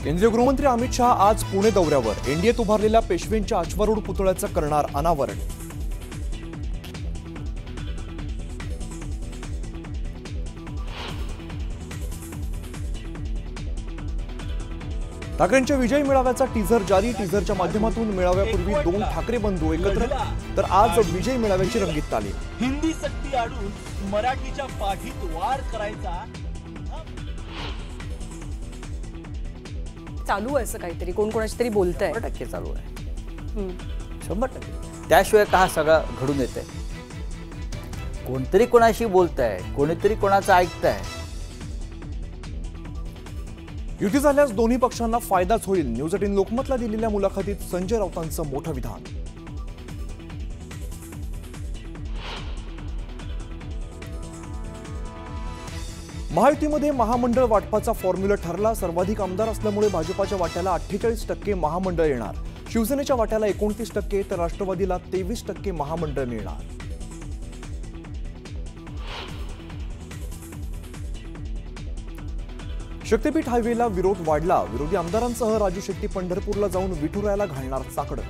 केंद्रीय गृहमंत्री अमित शहा आज पुणे दौऱ्यावर एनडीएत उभारलेल्या पेशवेंच्या अश्वारूढ पुतळ्याचं करणार अनावरण। ठाकरेंच्या विजय मेळाव्याचा टीझर जारी। टीझरच्या माध्यमातून मेळाव्यापूर्वी दोन ठाकरे बंधू एकत्र, तर आज विजय मेळाव्याची रंगीत तालीम। हिंदी सक्ती आडून मराठीच्या पाठीत वार करायचा चालू आहे, असं काहीतरी कोण कोणाशी तरी बोलतंय। 100% चालू आहे, 100%। त्याशिवाय का सगळं घडून येतंय? कोणतरी कोणाशी बोलतंय, कोणीतरी कोणाचं ऐकतंय। युती झाल्यास दोन्ही पक्षांना फायदाच होईल। न्यूज 18 लोकमतला दिलेल्या मुलाखतीत संजय राऊतांचं मोठं विधान। महायुतीमध्ये महामंडळ वाटपाचा फॉर्म्युला ठरला। सर्वाधिक आमदार असल्यामुळे भाजपाच्या वाट्याला 48% महामंडळ येणार। शिवसेनेच्या वाट्याला 29%, तर राष्ट्रवादीला 23% महामंडळ मिळणार। शक्तीपीठ हायवेला विरोध वाढला। विरोधी आमदारांसह राजू शेट्टी पंढरपूरला जाऊन विठुरायाला घालणार चाकडं।